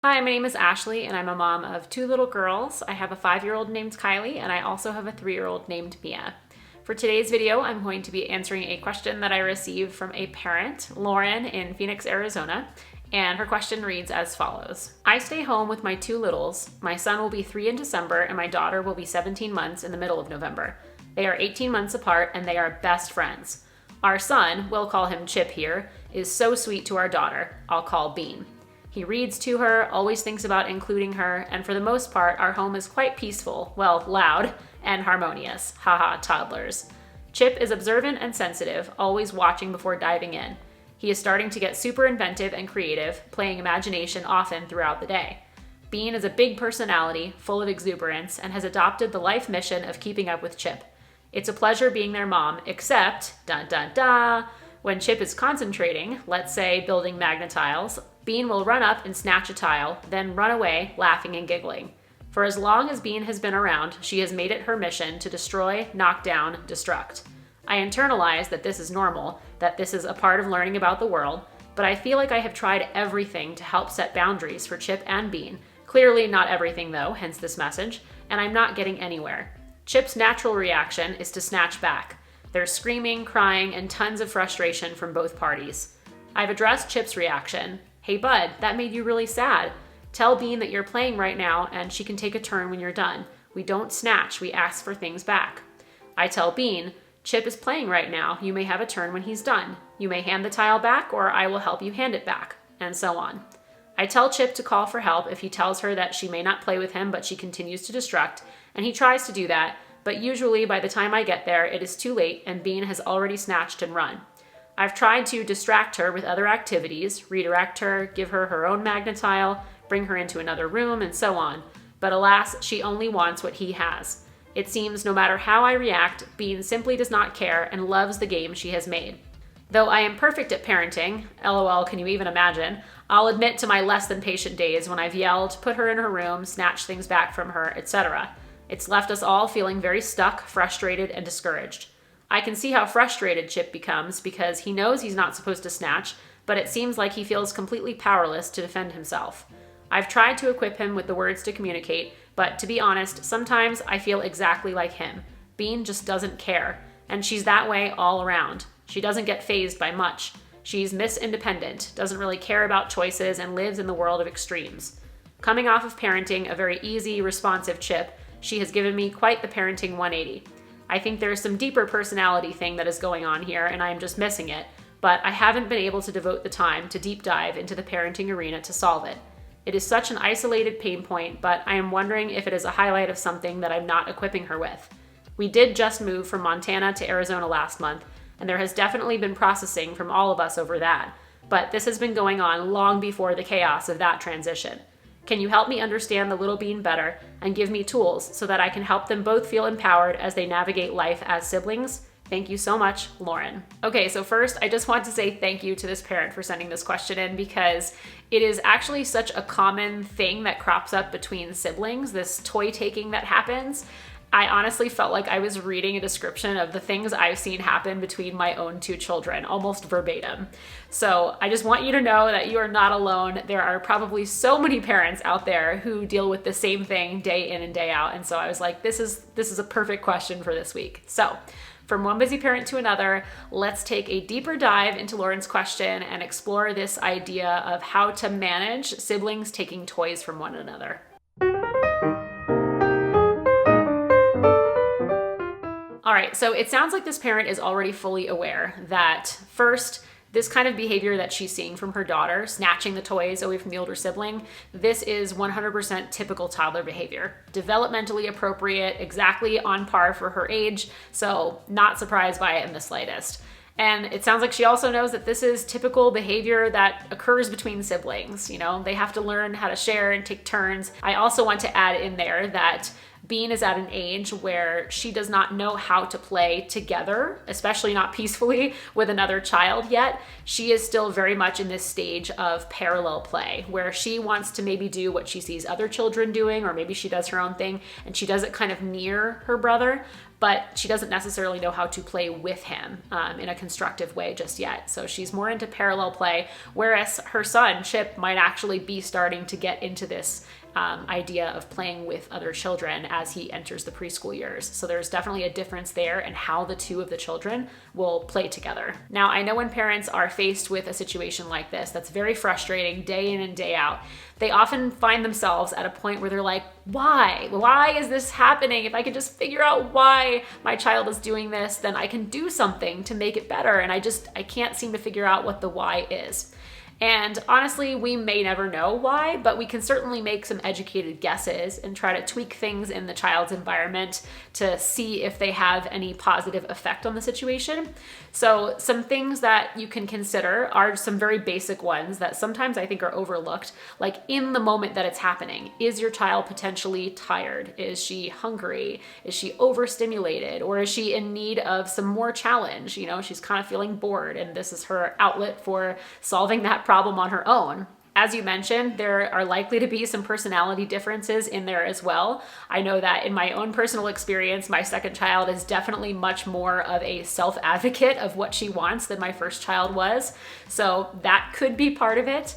Hi, my name is Ashley and I'm a mom of two little girls. I have a 5-year-old named Kylie and I also have a 3-year-old named Mia. For today's video, I'm going to be answering a question that I received from a parent, Lauren in Phoenix, Arizona, and her question reads as follows. I stay home with my two littles. My son will be 3 in December and my daughter will be 17 months in the middle of November. They are 18 months apart and they are best friends. Our son, we'll call him Chip here, is so sweet to our daughter. I'll call Bean. He reads to her, always thinks about including her, and for the most part, our home is quite peaceful, well, loud, and harmonious. Haha, toddlers. Chip is observant and sensitive, always watching before diving in. He is starting to get super inventive and creative, playing imagination often throughout the day. Bean is a big personality, full of exuberance, and has adopted the life mission of keeping up with Chip. It's a pleasure being their mom, except, dun dun dun, when Chip is concentrating, let's say building magnet tiles, Bean will run up and snatch a tile, then run away, laughing and giggling. For as long as Bean has been around, she has made it her mission to destroy, knock down, destruct. I internalize that this is normal, that this is a part of learning about the world, but I feel like I have tried everything to help set boundaries for Chip and Bean. Clearly not everything though, hence this message, and I'm not getting anywhere. Chip's natural reaction is to snatch back. There's screaming, crying, and tons of frustration from both parties. I've addressed Chip's reaction. Hey bud, that made you really sad. Tell Bean that you're playing right now and she can take a turn when you're done. We don't snatch, we ask for things back. I tell Bean, Chip is playing right now. You may have a turn when he's done. You may hand the tile back or I will help you hand it back, and so on. I tell Chip to call for help if he tells her that she may not play with him but she continues to destruct, and he tries to do that, but usually by the time I get there, it is too late and Bean has already snatched and run. I've tried to distract her with other activities, redirect her, give her her own magnet tile, bring her into another room, and so on. But alas, she only wants what he has. It seems no matter how I react, Bean simply does not care and loves the game she has made. Though I am perfect at parenting, LOL, can you even imagine, I'll admit to my less than patient days when I've yelled, put her in her room, snatched things back from her, etc. It's left us all feeling very stuck, frustrated, and discouraged. I can see how frustrated Chip becomes because he knows he's not supposed to snatch, but it seems like he feels completely powerless to defend himself. I've tried to equip him with the words to communicate, but to be honest, sometimes I feel exactly like him. Bean just doesn't care, and she's that way all around. She doesn't get fazed by much. She's Miss Independent, doesn't really care about choices, and lives in the world of extremes. Coming off of parenting a very easy, responsive Chip, she has given me quite the parenting 180. I think there's some deeper personality thing that is going on here and I'm just missing it, but I haven't been able to devote the time to deep dive into the parenting arena to solve it. It is such an isolated pain point, but I am wondering if it is a highlight of something that I'm not equipping her with. We did just move from Montana to Arizona last month, and there has definitely been processing from all of us over that, but this has been going on long before the chaos of that transition. Can you help me understand the little Bean better and give me tools so that I can help them both feel empowered as they navigate life as siblings? Thank you so much, Lauren. Okay, so first, I just want to say thank you to this parent for sending this question in because it is actually such a common thing that crops up between siblings, this toy taking that happens. I honestly felt like I was reading a description of the things I've seen happen between my own two children, almost verbatim. So I just want you to know that you are not alone. There are probably so many parents out there who deal with the same thing day in and day out. And so I was like, this is a perfect question for this week. So from one busy parent to another, let's take a deeper dive into Lauren's question and explore this idea of how to manage siblings taking toys from one another. All right, so it sounds like this parent is already fully aware that first, this kind of behavior that she's seeing from her daughter, snatching the toys away from the older sibling, this is 100% typical toddler behavior. Developmentally appropriate, exactly on par for her age, so not surprised by it in the slightest. And it sounds like she also knows that this is typical behavior that occurs between siblings. You know, they have to learn how to share and take turns. I also want to add in there that Bean is at an age where she does not know how to play together, especially not peacefully with another child yet. She is still very much in this stage of parallel play where she wants to maybe do what she sees other children doing, or maybe she does her own thing and she does it kind of near her brother, but she doesn't necessarily know how to play with him in a constructive way just yet. So she's more into parallel play, whereas her son, Chip, might actually be starting to get into this idea of playing with other children as he enters the preschool years. So there's definitely a difference there in how the two of the children will play together. Now, I know when parents are faced with a situation like this that's very frustrating day in and day out, they often find themselves at a point where they're like, why? Why is this happening? If I could just figure out why my child is doing this, then I can do something to make it better. And I can't seem to figure out what the why is. And honestly, we may never know why, but we can certainly make some educated guesses and try to tweak things in the child's environment to see if they have any positive effect on the situation. So some things that you can consider are some very basic ones that sometimes I think are overlooked, like in the moment that it's happening. Is your child potentially tired? Is she hungry? Is she overstimulated? Or is she in need of some more challenge? You know, she's kind of feeling bored and this is her outlet for solving that problem on her own. As you mentioned, there are likely to be some personality differences in there as well. I know that in my own personal experience, my second child is definitely much more of a self-advocate of what she wants than my first child was. So that could be part of it.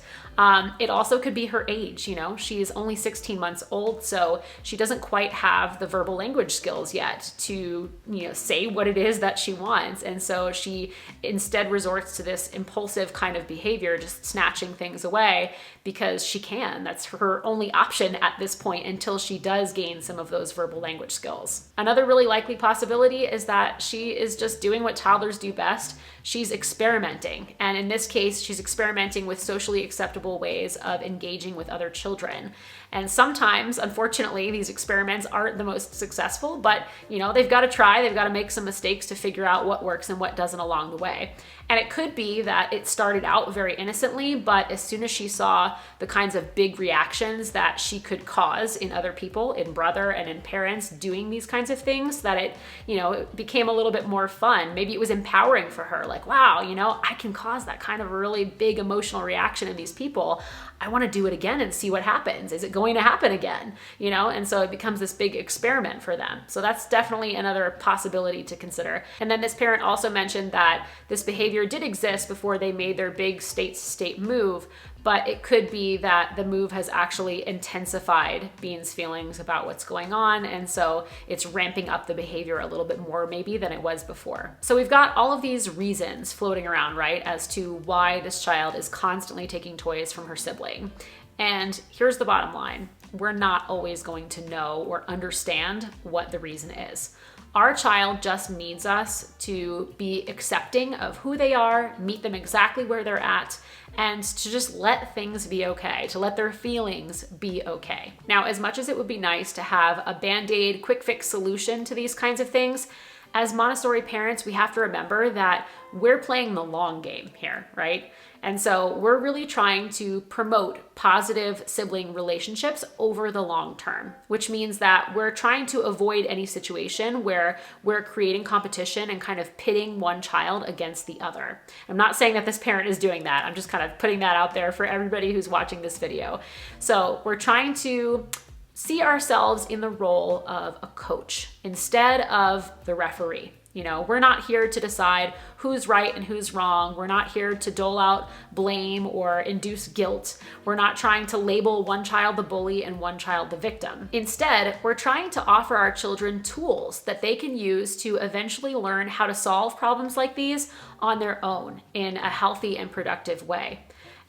It also could be her age. You know, she's only 16 months old, so she doesn't quite have the verbal language skills yet to, say what it is that she wants. And so she instead resorts to this impulsive kind of behavior, just snatching things away because she can. That's her only option at this point until she does gain some of those verbal language skills. Another really likely possibility is that she is just doing what toddlers do best. She's experimenting. And in this case, she's experimenting with socially acceptable ways of engaging with other children. And sometimes, unfortunately, these experiments aren't the most successful, but they've got to try, they've got to make some mistakes to figure out what works and what doesn't along the way. And it could be that it started out very innocently, but as soon as she saw the kinds of big reactions that she could cause in other people, in brother and in parents doing these kinds of things, that it became a little bit more fun. Maybe it was empowering for her, like, wow, I can cause that kind of a really big emotional reaction in these people. I want to do it again and see what happens. Is it going to happen again? And so it becomes this big experiment for them. So that's definitely another possibility to consider. And then this parent also mentioned that this behavior did exist before they made their big state-to-state move, but it could be that the move has actually intensified Bean's feelings about what's going on, and so it's ramping up the behavior a little bit more maybe than it was before. So we've got all of these reasons floating around, right, as to why this child is constantly taking toys from her sibling. And here's the bottom line. We're not always going to know or understand what the reason is. Our child just needs us to be accepting of who they are, meet them exactly where they're at, and to just let things be okay, to let their feelings be okay. Now, as much as it would be nice to have a Band-Aid quick fix solution to these kinds of things, as Montessori parents, we have to remember that we're playing the long game here, right? And so we're really trying to promote positive sibling relationships over the long term, which means that we're trying to avoid any situation where we're creating competition and kind of pitting one child against the other. I'm not saying that this parent is doing that. I'm just kind of putting that out there for everybody who's watching this video. So we're trying to see ourselves in the role of a coach instead of the referee. We're not here to decide who's right and who's wrong. We're not here to dole out blame or induce guilt. We're not trying to label one child the bully and one child the victim. Instead, we're trying to offer our children tools that they can use to eventually learn how to solve problems like these on their own in a healthy and productive way.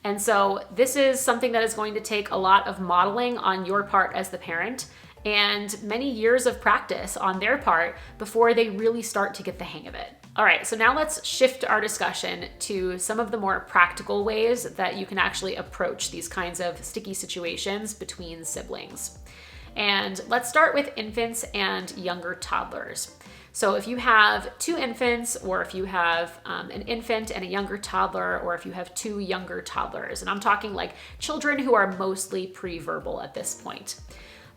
And so this is something that is going to take a lot of modeling on your part as the parent and many years of practice on their part before they really start to get the hang of it. All right, so now let's shift our discussion to some of the more practical ways that you can actually approach these kinds of sticky situations between siblings. And let's start with infants and younger toddlers. So if you have two infants, or if you have an infant and a younger toddler, or if you have two younger toddlers, and I'm talking like children who are mostly pre-verbal at this point,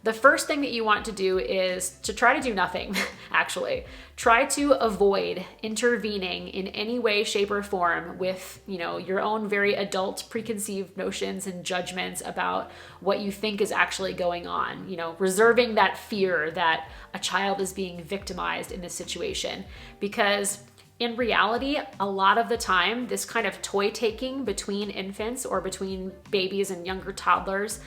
The first thing that you want to do is to try to do nothing, actually. Try to avoid intervening in any way, shape, or form with, your own very adult preconceived notions and judgments about what you think is actually going on. Reserving that fear that a child is being victimized in this situation. Because in reality, a lot of the time, this kind of toy taking between infants or between babies and younger toddlers,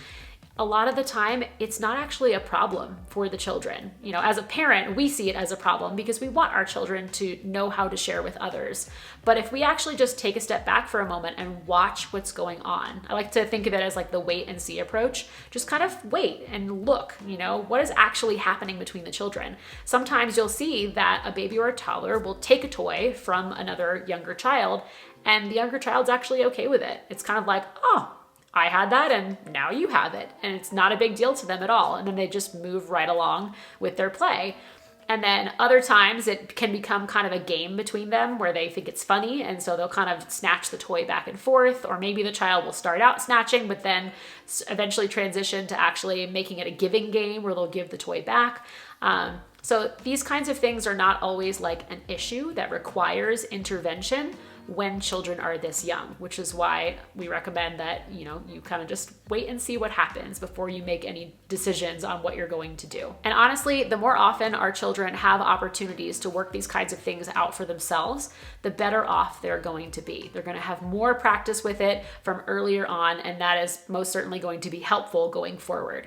a lot of the time, it's not actually a problem for the children. As a parent, we see it as a problem because we want our children to know how to share with others. But if we actually just take a step back for a moment and watch what's going on, I like to think of it as like the wait and see approach. Just kind of wait and look, what is actually happening between the children. Sometimes you'll see that a baby or a toddler will take a toy from another younger child, and the younger child's actually okay with it. It's kind of like, oh, I had that and now you have it. And it's not a big deal to them at all. And then they just move right along with their play. And then other times it can become kind of a game between them where they think it's funny. And so they'll kind of snatch the toy back and forth. Or maybe the child will start out snatching, but then eventually transition to actually making it a giving game where they'll give the toy back. So these kinds of things are not always like an issue that requires intervention when children are this young, which is why we recommend that, you kind of just wait and see what happens before you make any decisions on what you're going to do. And honestly, the more often our children have opportunities to work these kinds of things out for themselves, the better off they're going to be. They're going to have more practice with it from earlier on, and that is most certainly going to be helpful going forward.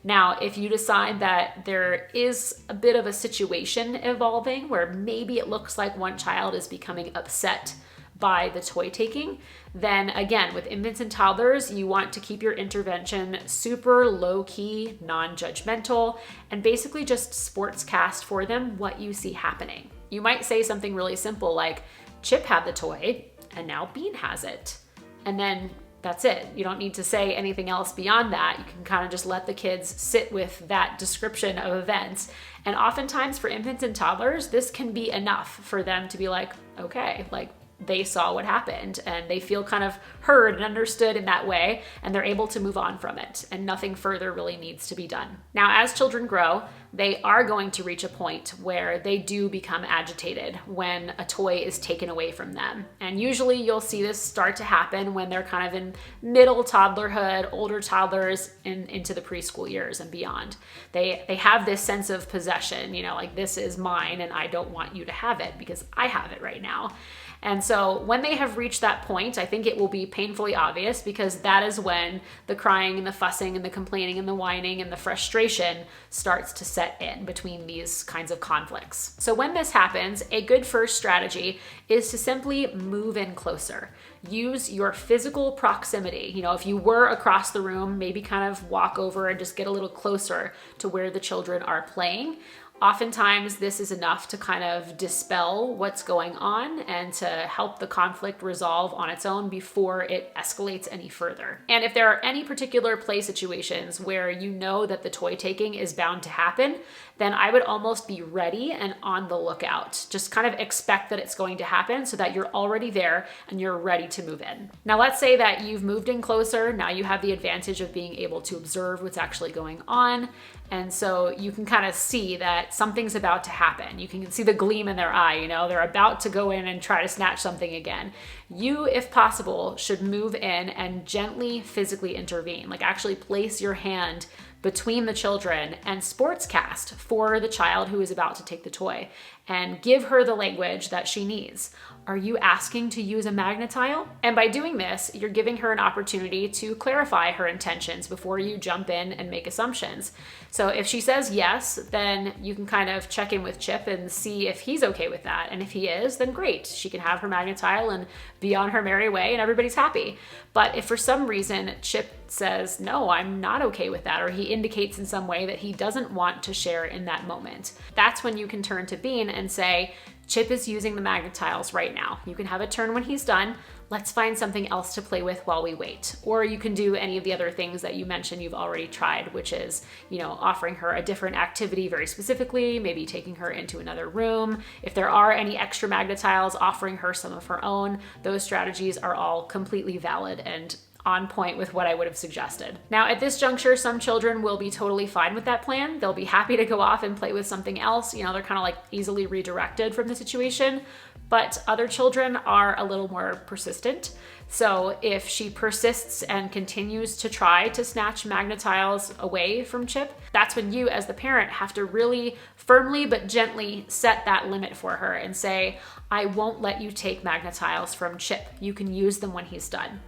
Now, if you decide that there is a bit of a situation evolving where maybe it looks like one child is becoming upset by the toy taking, then again, with infants and toddlers, you want to keep your intervention super low-key, non-judgmental, and basically just sportscast for them what you see happening. You might say something really simple like, Chip had the toy, and now Bean has it. And then that's it. You don't need to say anything else beyond that. You can kind of just let the kids sit with that description of events. And oftentimes for infants and toddlers, this can be enough for them to be like, okay, like they saw what happened and they feel kind of heard and understood in that way, and they're able to move on from it, and nothing further really needs to be done. Now, as children grow, they are going to reach a point where they do become agitated when a toy is taken away from them. And usually you'll see this start to happen when they're kind of in middle toddlerhood, older toddlers, into the preschool years and beyond. They have this sense of possession, like this is mine and I don't want you to have it because I have it right now. And so when they have reached that point, I think it will be painfully obvious, because that is when the crying and the fussing and the complaining and the whining and the frustration starts to set in between these kinds of conflicts. So when this happens, a good first strategy is to simply move in closer. Use your physical proximity. If you were across the room, maybe kind of walk over and just get a little closer to where the children are playing. Oftentimes, this is enough to kind of dispel what's going on and to help the conflict resolve on its own before it escalates any further. And if there are any particular play situations where you know that the toy taking is bound to happen, then I would almost be ready and on the lookout. Just kind of expect that it's going to happen so that you're already there and you're ready to move in. Now, let's say that you've moved in closer. Now you have the advantage of being able to observe what's actually going on. And so you can kind of see that something's about to happen. You can see the gleam in their eye, they're about to go in and try to snatch something again. You, if possible, should move in and gently physically intervene, like actually place your hand between the children and sportscast for the child who is about to take the toy and give her the language that she needs. Are you asking to use a magnet tile? And by doing this, you're giving her an opportunity to clarify her intentions before you jump in and make assumptions. So if she says yes, then you can kind of check in with Chip and see if he's okay with that. And if he is, then great. She can have her magnet tile and be on her merry way and everybody's happy. But if for some reason Chip says, no, I'm not okay with that, or he indicates in some way that he doesn't want to share in that moment, that's when you can turn to Bean and say, Chip is using the magnet tiles right now. You can have a turn when he's done. Let's find something else to play with while we wait. Or you can do any of the other things that you mentioned you've already tried, which is, offering her a different activity very specifically, maybe taking her into another room. If there are any extra magnet tiles, offering her some of her own. Those strategies are all completely valid and on point with what I would have suggested. Now, at this juncture, some children will be totally fine with that plan. They'll be happy to go off and play with something else. You know, they're kind of like easily redirected from the situation. But other children are a little more persistent. So if she persists and continues to try to snatch Magna-Tiles away from Chip, that's when you as the parent have to really firmly but gently set that limit for her and say, I won't let you take Magna-Tiles from Chip. You can use them when he's done.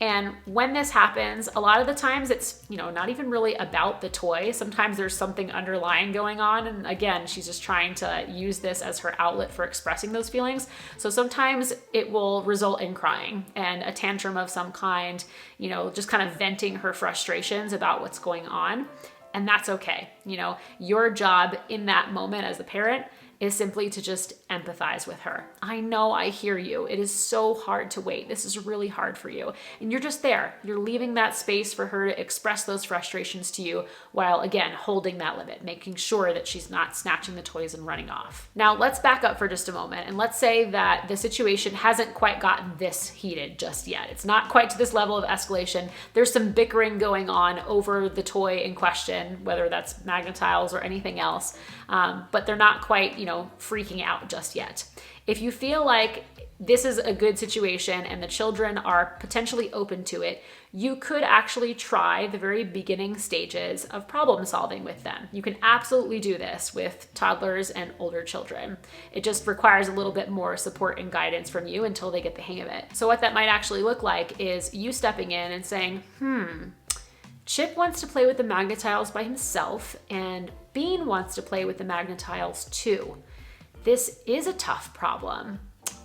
And when this happens, a lot of the times it's, you know, not even really about the toy. Sometimes there's something underlying going on. And again, she's just trying to use this as her outlet for expressing those feelings. So sometimes it will result in crying and a tantrum of some kind, you know, just kind of venting her frustrations about what's going on. And that's okay. You know, your job in that moment as the parent is simply to just empathize with her. I know, I hear you. It is so hard to wait. This is really hard for you. And you're just there. You're leaving that space for her to express those frustrations to you while, again, holding that limit, making sure that she's not snatching the toys and running off. Now, let's back up for just a moment. And let's say that the situation hasn't quite gotten this heated just yet. It's not quite to this level of escalation. There's some bickering going on over the toy in question, whether that's Magna-Tiles or anything else. But they're not quite, you know, freaking out just yet. If you feel like this is a good situation and the children are potentially open to it, you could actually try the very beginning stages of problem solving with them. You can absolutely do this with toddlers and older children. It just requires a little bit more support and guidance from you until they get the hang of it. So what that might actually look like is you stepping in and saying, Chip wants to play with the Magna-Tiles by himself, and Bean wants to play with the Magna-Tiles too. This is a tough problem.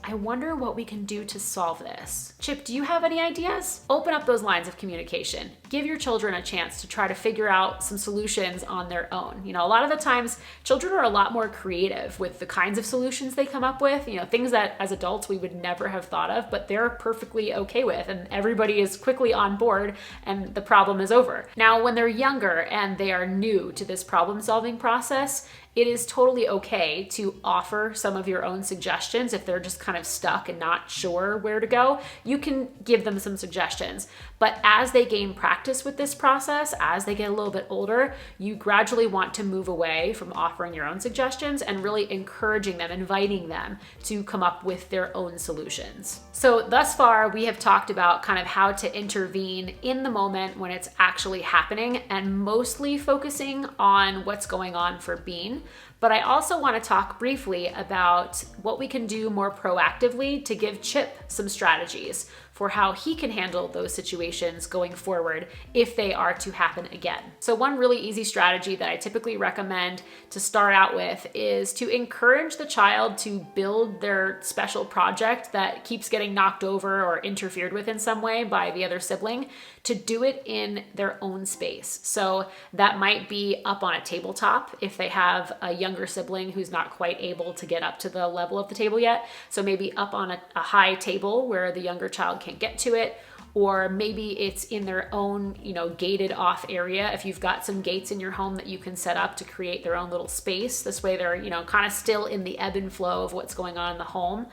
I wonder what we can do to solve this. Chip, do you have any ideas? Open up those lines of communication. Give your children a chance to try to figure out some solutions on their own. You know, a lot of the times children are a lot more creative with the kinds of solutions they come up with, you know, things that as adults we would never have thought of, but they're perfectly okay with, and everybody is quickly on board and the problem is over. Now, when they're younger and they are new to this problem solving process, it is totally okay to offer some of your own suggestions if they're just kind of stuck and not sure where to go. You can give them some suggestions. But as they gain practice with this process, as they get a little bit older, you gradually want to move away from offering your own suggestions and really encouraging them, inviting them to come up with their own solutions. So thus far, we have talked about kind of how to intervene in the moment when it's actually happening and mostly focusing on what's going on for Bean. But I also want to talk briefly about what we can do more proactively to give Chip some strategies for how he can handle those situations going forward if they are to happen again. So one really easy strategy that I typically recommend to start out with is to encourage the child to build their special project that keeps getting knocked over or interfered with in some way by the other sibling, to do it in their own space. So that might be up on a tabletop if they have a younger sibling who's not quite able to get up to the level of the table yet. So maybe up on a high table where the younger child can't get to it, or maybe it's in their own, you know, gated off area. If you've got some gates in your home that you can set up to create their own little space, this way they're, you know, kind of still in the ebb and flow of what's going on in the home,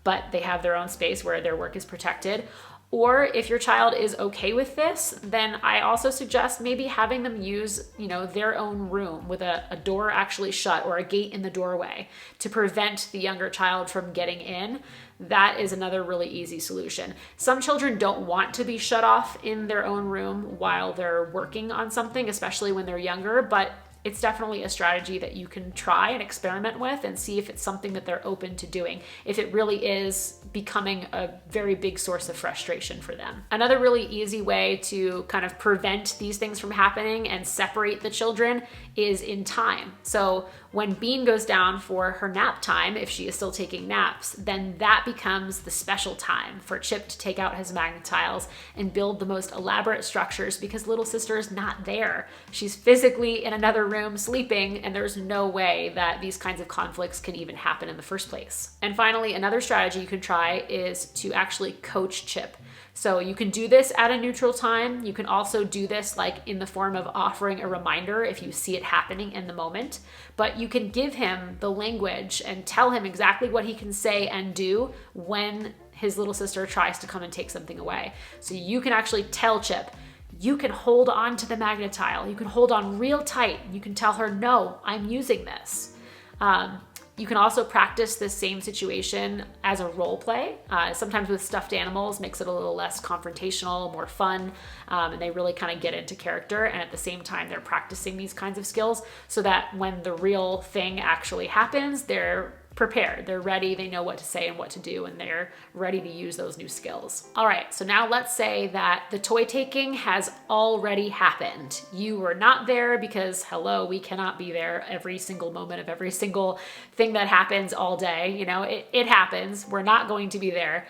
but they have their own space where their work is protected. Or if your child is okay with this, then I also suggest maybe having them use, you know, their own room with a door actually shut or a gate in the doorway to prevent the younger child from getting in. That is another really easy solution. Some children don't want to be shut off in their own room while they're working on something, especially when they're younger, but it's definitely a strategy that you can try and experiment with and see if it's something that they're open to doing, if it really is becoming a very big source of frustration for them. Another really easy way to kind of prevent these things from happening and separate the children is in time. So when Bean goes down for her nap time, if she is still taking naps, then that becomes the special time for Chip to take out his Magna-Tiles and build the most elaborate structures, because little sister is not there. She's physically in another room sleeping, and there's no way that these kinds of conflicts can even happen in the first place. And finally, another strategy you can try is to actually coach Chip. So you can do this at a neutral time. You can also do this like in the form of offering a reminder if you see it happening in the moment. But you can give him the language and tell him exactly what he can say and do when his little sister tries to come and take something away. So you can actually tell Chip, you can hold on to the magnet tile. You can hold on real tight. You can tell her, no, I'm using this. You can also practice this same situation as a role play. Sometimes with stuffed animals makes it a little less confrontational, more fun, and they really kind of get into character. And at the same time, they're practicing these kinds of skills so that when the real thing actually happens, they're prepared, they're ready, they know what to say and what to do, and they're ready to use those new skills. All right, so now let's say that the toy taking has already happened. You were not there because, hello, we cannot be there every single moment of every single thing that happens all day. You know, it happens. We're not going to be there.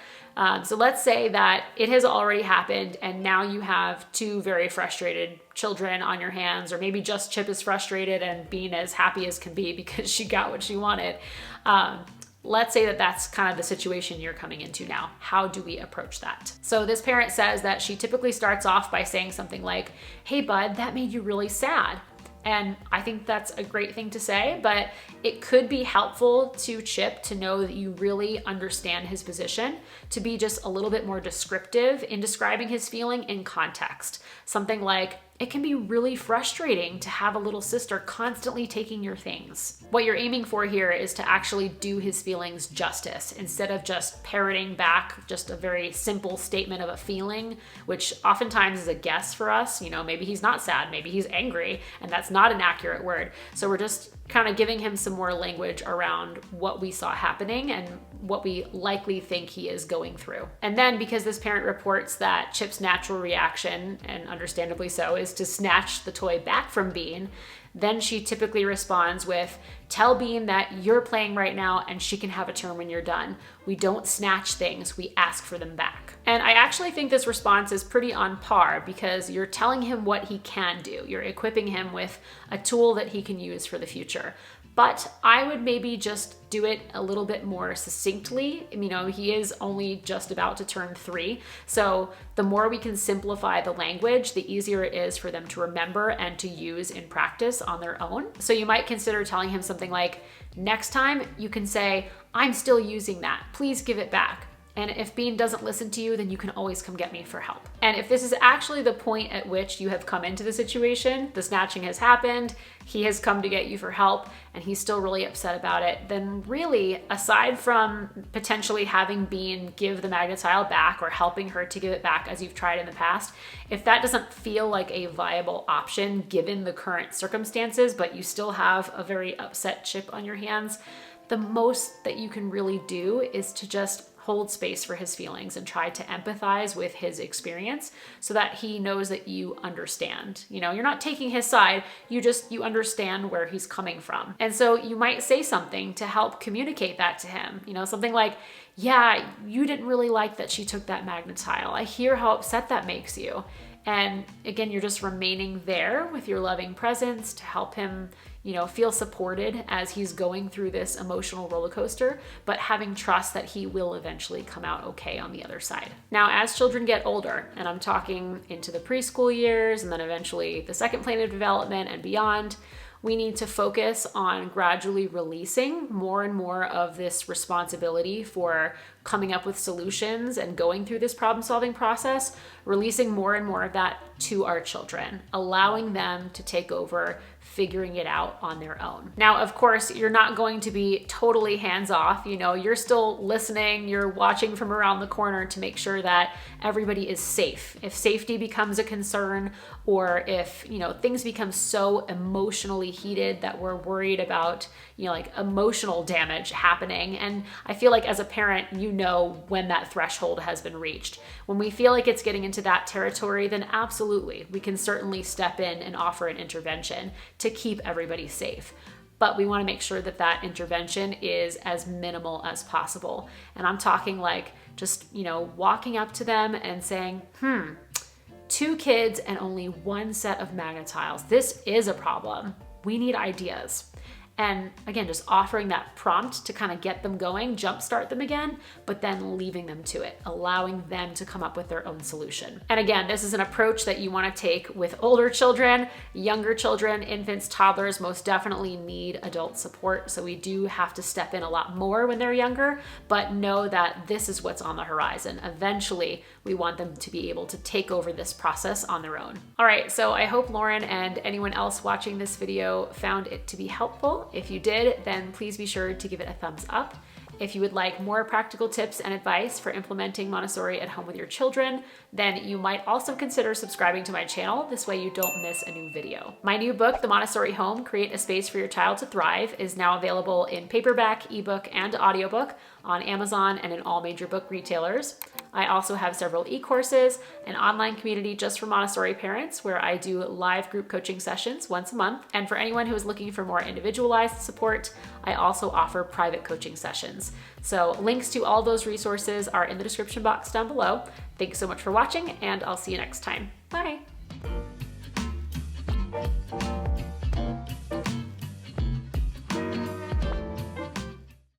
So let's say that it has already happened and now you have two very frustrated children on your hands, or maybe just Chip is frustrated and being as happy as can be because she got what she wanted. Let's say that that's kind of the situation you're coming into now. How do we approach that? So this parent says that she typically starts off by saying something like, hey bud, that made you really sad. And I think that's a great thing to say, but it could be helpful to Chip to know that you really understand his position, to be just a little bit more descriptive in describing his feeling in context. Something like, it can be really frustrating to have a little sister constantly taking your things. What you're aiming for here is to actually do his feelings justice instead of just parroting back just a very simple statement of a feeling, which oftentimes is a guess for us. You know, maybe he's not sad, maybe he's angry, and that's not an accurate word. So we're just kind of giving him some more language around what we saw happening and what we likely think he is going through. And then because this parent reports that Chip's natural reaction, and understandably so, is to snatch the toy back from Bean, then she typically responds with, tell Bean that you're playing right now and she can have a turn when you're done. We don't snatch things, we ask for them back. And I actually think this response is pretty on par because you're telling him what he can do. You're equipping him with a tool that he can use for the future. But I would maybe just do it a little bit more succinctly. You know, he is only just about to turn 3. So the more we can simplify the language, the easier it is for them to remember and to use in practice on their own. So you might consider telling him something like, next time you can say, I'm still using that, please give it back. And if Bean doesn't listen to you, then you can always come get me for help. And if this is actually the point at which you have come into the situation, the snatching has happened, he has come to get you for help, and he's still really upset about it, then really, aside from potentially having Bean give the magnet tile back or helping her to give it back as you've tried in the past, if that doesn't feel like a viable option given the current circumstances, but you still have a very upset Chip on your hands, the most that you can really do is to just hold space for his feelings and try to empathize with his experience so that he knows that you understand. You know, you're not taking his side, you understand where he's coming from. And so you might say something to help communicate that to him. You know, something like, yeah, you didn't really like that she took that magnet tile. I hear how upset that makes you. And again, you're just remaining there with your loving presence to help him, you know, feel supported as he's going through this emotional roller coaster, but having trust that he will eventually come out okay on the other side. Now, as children get older, and I'm talking into the preschool years and then eventually the second plane of development and beyond, we need to focus on gradually releasing more and more of this responsibility for coming up with solutions and going through this problem-solving process, releasing more and more of that to our children, allowing them to take over figuring it out on their own. Now, of course, you're not going to be totally hands-off. You know, you're still listening, you're watching from around the corner to make sure that everybody is safe. If safety becomes a concern, or if, you know, things become so emotionally heated that we're worried about, you know, like emotional damage happening. And I feel like as a parent, you know when that threshold has been reached. When we feel like it's getting into that territory, then absolutely, we can certainly step in and offer an intervention to keep everybody safe. But we want to make sure that that intervention is as minimal as possible. And I'm talking like just, you know, walking up to them and saying, 2 kids and only 1 set of magnet tiles. This is a problem. We need ideas. And again, just offering that prompt to kind of get them going, jumpstart them again, but then leaving them to it, allowing them to come up with their own solution. And again, this is an approach that you want to take with older children, younger children, infants, toddlers most definitely need adult support. So we do have to step in a lot more when they're younger, but know that this is what's on the horizon. Eventually, we want them to be able to take over this process on their own. All right, so I hope Lauren and anyone else watching this video found it to be helpful. If you did, then please be sure to give it a thumbs up. If you would like more practical tips and advice for implementing Montessori at home with your children, then you might also consider subscribing to my channel. This way you don't miss a new video. My new book, The Montessori Home, Create a Space for Your Child to Thrive, is now available in paperback, ebook, and audiobook on Amazon and in all major book retailers. I also have several e-courses, an online community just for Montessori parents where I do live group coaching sessions once a month. And for anyone who is looking for more individualized support, I also offer private coaching sessions. So links to all those resources are in the description box down below. Thanks so much for watching, and I'll see you next time. Bye.